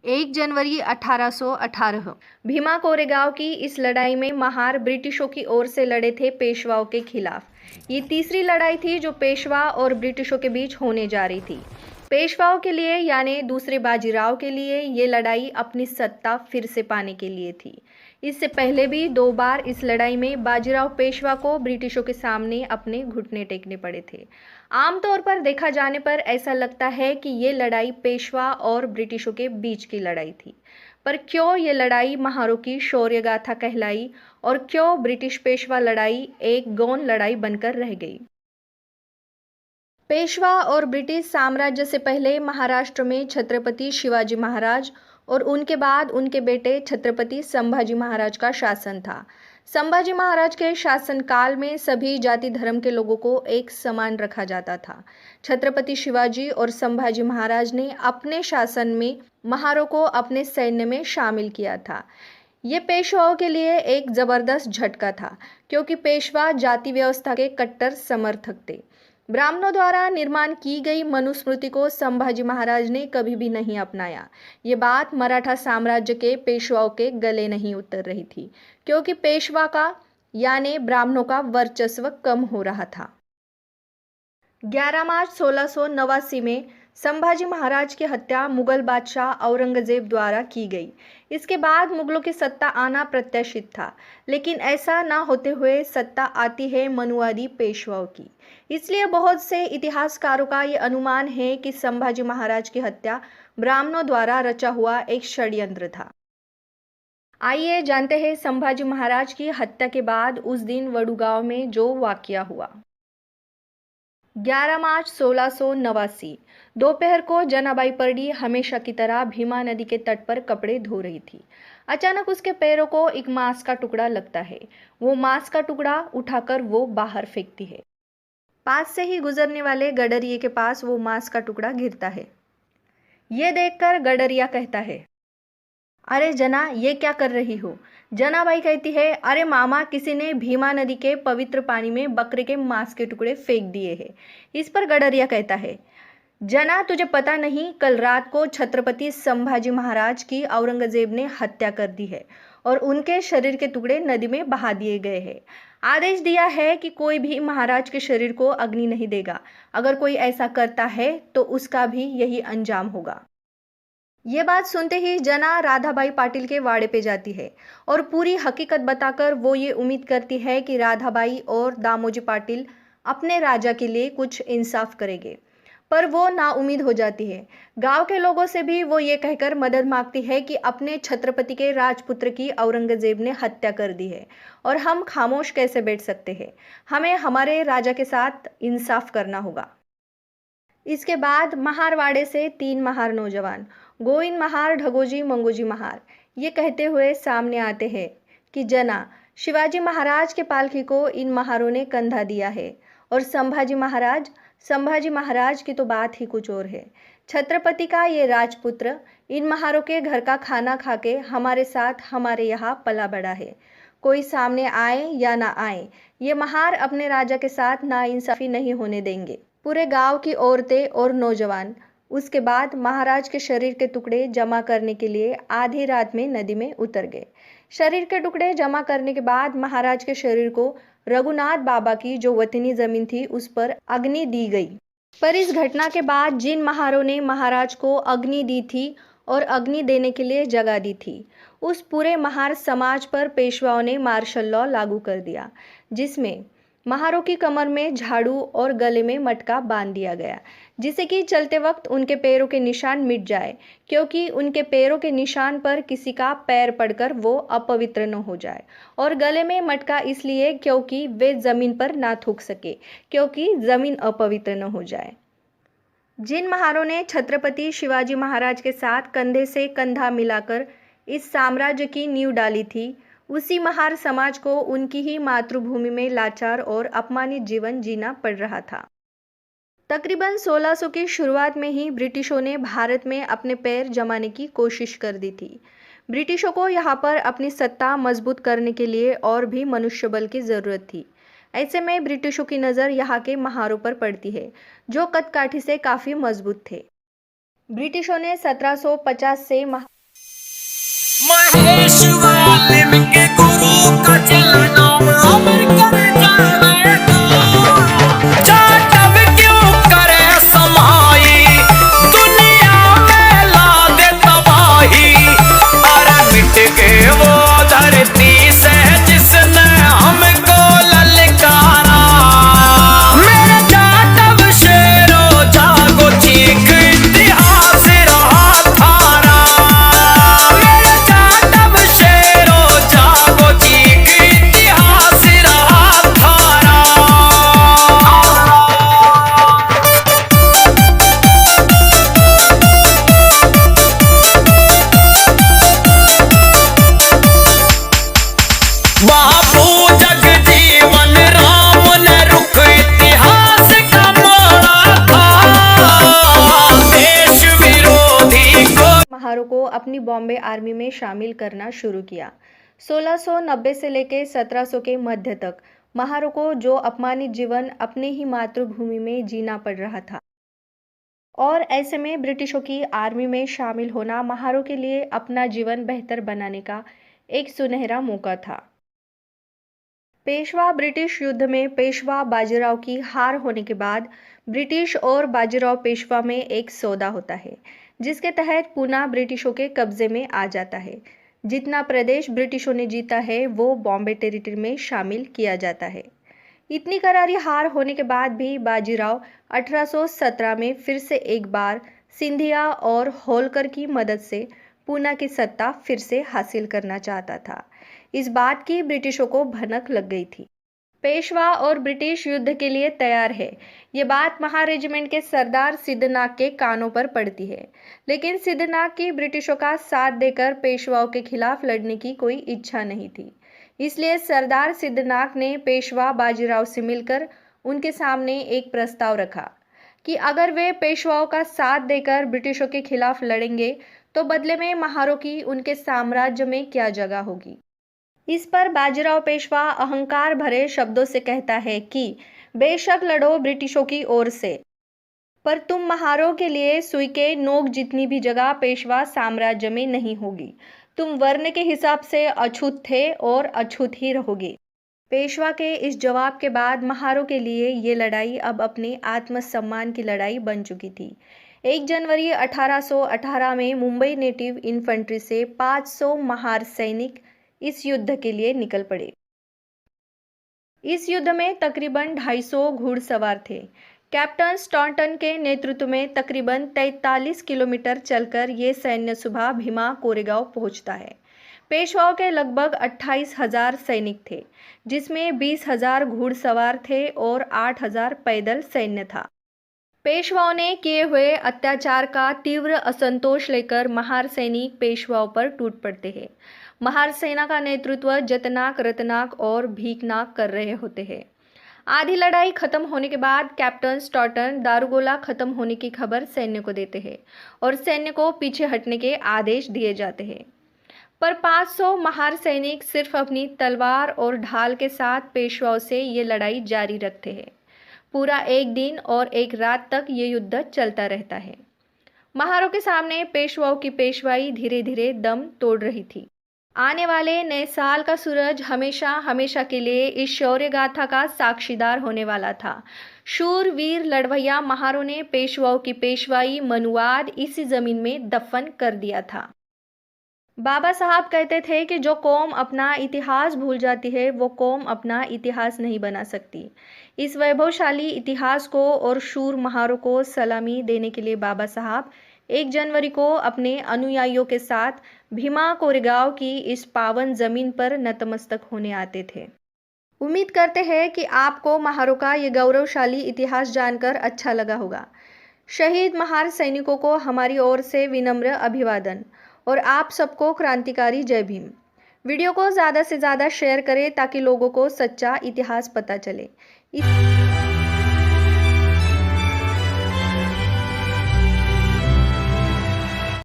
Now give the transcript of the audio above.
1 जनवरी 1818। भीमा कोरेगांव की इस लड़ाई में महार ब्रिटिशों की ओर से लड़े थे पेशवाओं के खिलाफ। ये तीसरी लड़ाई थी जो पेशवा और ब्रिटिशों के बीच होने जा रही थी। पेशवाओं के लिए यानी दूसरे बाजीराव के लिए ये लड़ाई अपनी सत्ता फिर से पाने के लिए थी। इससे पहले भी 2 बार इस लड़ाई में बाजीराव पेशवा को ब्रिटिशों के सामने अपने घुटने टेकने पड़े थे। आमतौर पर देखा जाने पर ऐसा लगता है कि ये लड़ाई पेशवा और ब्रिटिशों के बीच की लड़ाई थी। पर क्यों ये लड़ाई महारों की शौर्य गाथा कहलाई और क्यों ब्रिटिश पेशवा लड़ाई एक गौण लड़ाई बनकर रह गई? पेशवा और ब्रिटिश साम्राज्य से पहले महाराष्ट्र में छत्रपति शिवाजी महाराज और उनके बाद उनके बेटे छत्रपति संभाजी महाराज का शासन था। संभाजी महाराज के शासनकाल में सभी जाति धर्म के लोगों को एक समान रखा जाता था। छत्रपति शिवाजी और संभाजी महाराज ने अपने शासन में महारों को अपने सैन्य में शामिल किया था। ये पेशवाओं के लिए एक जबरदस्त झटका था, क्योंकि पेशवा जाति व्यवस्था के कट्टर समर्थक थे। ब्राह्मणों द्वारा निर्माण की गई मनुस्मृति को संभाजी महाराज ने कभी भी नहीं अपनाया। ये बात मराठा साम्राज्य के पेशवाओं के गले नहीं उतर रही थी, क्योंकि पेशवा का यानी ब्राह्मणों का वर्चस्व कम हो रहा था। 11 मार्च 1689 में संभाजी महाराज की हत्या मुगल बादशाह औरंगजेब द्वारा की गई। इसके बाद मुगलों की सत्ता आना प्रत्याशित था, लेकिन ऐसा ना होते हुए सत्ता आती है मनुवादी पेशवाओं की। इसलिए बहुत से इतिहासकारों का ये अनुमान है कि संभाजी महाराज की हत्या ब्राह्मणों द्वारा रचा हुआ एक षड्यंत्र था। आइए जानते हैं संभाजी महाराज की हत्या के बाद उस दिन वडुगांव में जो वाकया हुआ। 11 मार्च 1689 दोपहर को जनाबाई परडी हमेशा की तरह भीमा नदी के तट पर कपड़े धो रही थी। अचानक उसके पैरों को एक मांस का टुकड़ा लगता है। वो मांस का टुकड़ा उठाकर वो बाहर फेंकती है। पास से ही गुजरने वाले गडरिये के पास वो मांस का टुकड़ा गिरता है। ये देखकर गडरिया कहता है, अरे जना, ये क्या कर रही हो? जनाबाई कहती है, अरे मामा, किसी ने भीमा नदी के पवित्र पानी में बकरे के मांस के टुकड़े फेंक दिए हैं। इस पर गडरिया कहता है, जना, तुझे पता नहीं, कल रात को छत्रपति संभाजी महाराज की औरंगजेब ने हत्या कर दी है और उनके शरीर के टुकड़े नदी में बहा दिए गए हैं। आदेश दिया है कि कोई भी महाराज के शरीर को अग्नि नहीं देगा। अगर कोई ऐसा करता है तो उसका भी यही अंजाम होगा। ये बात सुनते ही जना राधाबाई पाटिल के वाड़े पे जाती है और पूरी हकीकत बताकर वो ये उम्मीद करती है कि राधाबाई और दामोजी पाटिल अपने राजा के लिए कुछ इंसाफ करेंगे, पर वो नाउम्मीद हो जाती है। गांव के लोगों से भी वो ये कहकर मदद मांगती है कि अपने छत्रपति के राजपुत्र की औरंगजेब ने हत्या कर दी है और हम खामोश कैसे बैठ सकते हैं। हमें हमारे राजा के साथ इंसाफ करना होगा। इसके बाद महारवाड़े से 3 महार नौजवान गोविंद महार, ढगोजी, मंगोजी महार ये कहते हुए सामने आते हैं कि जना, शिवाजी महाराज के पालकी को इन महारों ने कंधा दिया है और संभाजी महाराज की तो बात ही कुछ और है। छत्रपति का ये राजपुत्र इन महारों के घर का खाना खा के हमारे साथ हमारे यहाँ पला बड़ा है। कोई सामने आए या ना आए, ये महार अपने राजा के साथ नाइंसाफी नहीं होने देंगे। पूरे गांव की औरतें और नौजवान उसके बाद महाराज के शरीर के टुकड़े जमा करने के लिए आधी रात में नदी में उतर गए। शरीर के टुकड़े जमा करने के बाद महाराज के शरीर को रघुनाथ बाबा की जो वतनी जमीन थी उस पर अग्नि दी गई। पर इस घटना के बाद जिन महारों ने महाराज को अग्नि दी थी और अग्नि देने के लिए जगह दी थी, उस पूरे महार समाज पर पेशवाओं ने मार्शल लॉ लागू कर दिया, जिसमें महारों की कमर में झाड़ू और गले में मटका बांध दिया गया, जिससे कि चलते वक्त उनके पैरों के निशान मिट जाए, क्योंकि उनके पैरों के निशान पर किसी का पैर पड़कर वो अपवित्र न हो जाए। और गले में मटका इसलिए क्योंकि वे जमीन पर ना थूक सके, क्योंकि जमीन अपवित्र न हो जाए। जिन महारों ने छत्रपति शिवाजी महाराज के साथ कंधे से कंधा मिलाकर इस साम्राज्य की नींव डाली थी, उसी महार समाज को उनकी ही मातृभूमि में लाचार और अपमानित जीवन जीना पड़ रहा था। तकरीबन 1600 की शुरुआत में ही ब्रिटिशों ने भारत में अपने पैर जमाने की कोशिश कर दी थी। ब्रिटिशों को यहाँ पर अपनी सत्ता मजबूत करने के लिए और भी मनुष्य बल की ज़रूरत थी। ऐसे में ब्रिटिशों की नज़र यहाँ के महारों पर पड़ती है, जो कदकाठी से काफ़ी मजबूत थे। ब्रिटिशों ने 1750 से महेश वाले के गुरु का चला नाम अमर कर जाएगा। जाटव क्यों करे समाई दुनिया में ला दे तबाही। अरे मिट के वो धरती से जिसने हमको ललकारा। मेरे जाटव शेरो जागो चीख इतिहास रहा थारा। मेरे जाटव शेरो जागो चीख इतिहास रहा थारा। बापू जगजीवन राम ने रुख इतिहास का मोड़ा था। देश विरोधी को महारों को अपनी बॉम्बे आर्मी में शामिल करना शुरू किया। 1690 से लेकर 1700 के मध्य तक महारों को जो अपमानित जीवन अपने ही मातृभूमि में जीना पड़ रहा था, और ऐसे में ब्रिटिशों की आर्मी में शामिल होना महारों के लिए अपना जीवन बेहतर बनाने का एक सुनहरा मौका था। पेशवा ब्रिटिश युद्ध में पेशवा बाजीराव की हार होने के बाद ब्रिटिश और बाजीराव पेशवा में एक सौदा होता है, जिसके तहत पूना ब्रिटिशों के कब्जे में आ जाता है। जितना प्रदेश ब्रिटिशों ने जीता है वो बॉम्बे टेरिटरी में शामिल किया जाता है। इतनी करारी हार होने के बाद भी बाजीराव 1817 में फिर से एक बार सिंधिया और होलकर की मदद से पूना की सत्ता फिर से हासिल करना चाहता था। इस बात की ब्रिटिशों को भनक लग गई थी। पेशवा और ब्रिटिश युद्ध के लिए तैयार है, ये बात महा रेजिमेंट के सरदार सिद्धनाग के कानों पर पड़ती है। लेकिन सिद्धनाग की ब्रिटिशों का साथ देकर पेशवाओं के खिलाफ लड़ने की कोई इच्छा नहीं थी। इसलिए सरदार सिद्धनाग ने पेशवा बाजीराव से मिलकर उनके सामने एक प्रस्ताव रखा कि अगर वे पेशवाओं का साथ देकर ब्रिटिशों के खिलाफ लड़ेंगे तो बदले में महारों की उनके साम्राज्य में क्या जगह होगी। इस पर बाजीराव पेशवा अहंकार भरे शब्दों से कहता है कि बेशक लड़ो ब्रिटिशों की ओर से, पर तुम महारों के लिए सुई के नोक जितनी भी जगह पेशवा साम्राज्य में नहीं होगी। तुम वर्ण के हिसाब से अछूत थे और अछूत ही रहोगे। पेशवा के इस जवाब के बाद महारों के लिए ये लड़ाई अब अपने आत्मसम्मान की लड़ाई बन चुकी थी। 1 जनवरी 1818 में मुंबई नेटिव इन्फेंट्री से 500 महार सैनिक इस युद्ध के लिए निकल पड़े। इस युद्ध में तकरीबन 250 घुड़सवार थे। कैप्टन स्टॉन्टन के नेतृत्व में तकरीबन 43 किलोमीटर चलकर ये सैन्य सुबह भीमा कोरेगांव पहुंचता है। पेशवाओं के लगभग 28,000 सैनिक थे, जिसमें 20,000 घुड़सवार थे और 8,000 पैदल सैन्य था। पेशवाओं ने किए हुए अत्याचार का तीव्र असंतोष लेकर महार सैनिक पेशवाओं पर टूट पड़ते हैं। महार सेना का नेतृत्व जतनाक, रतनाक और भीकनाक कर रहे होते हैं। आधी लड़ाई खत्म होने के बाद कैप्टन स्टॉन्टन दारूगोला खत्म होने की खबर सैन्य को देते हैं और सैन्य को पीछे हटने के आदेश दिए जाते हैं। पर 500 महार सैनिक सिर्फ अपनी तलवार और ढाल के साथ पेशवाओं से ये लड़ाई जारी रखते हैं। पूरा एक दिन और एक रात तक ये युद्ध चलता रहता है। महारों के सामने पेशवाओं की पेशवाई धीरे धीरे दम तोड़ रही थी। आने वाले नए साल का सूरज हमेशा हमेशा के लिए इस शौर्य गाथा का साक्षीदार होने वाला था। शूर वीर लड़वैया महारों ने पेशवाओं की पेशवाई मनुवाद इसी जमीन में दफन कर दिया था। बाबा साहब कहते थे कि जो कौम अपना इतिहास भूल जाती है वो कौम अपना इतिहास नहीं बना सकती। इस वैभवशाली इतिहास को और शूर महारों को सलामी देने के लिए बाबा साहब 1 जनवरी को अपने अनुयायियों के साथ भीमा कोरेगांव की इस पावन जमीन पर नतमस्तक होने आते थे। उम्मीद करते हैं कि आपको महारों का ये गौरवशाली इतिहास जानकर अच्छा लगा होगा। शहीद महार सैनिकों को हमारी ओर से विनम्र अभिवादन और आप सबको क्रांतिकारी जय भीम। वीडियो को ज़्यादा से ज़्यादा शेयर करें ताकि लोगों को सच्चा इतिहास पता चले।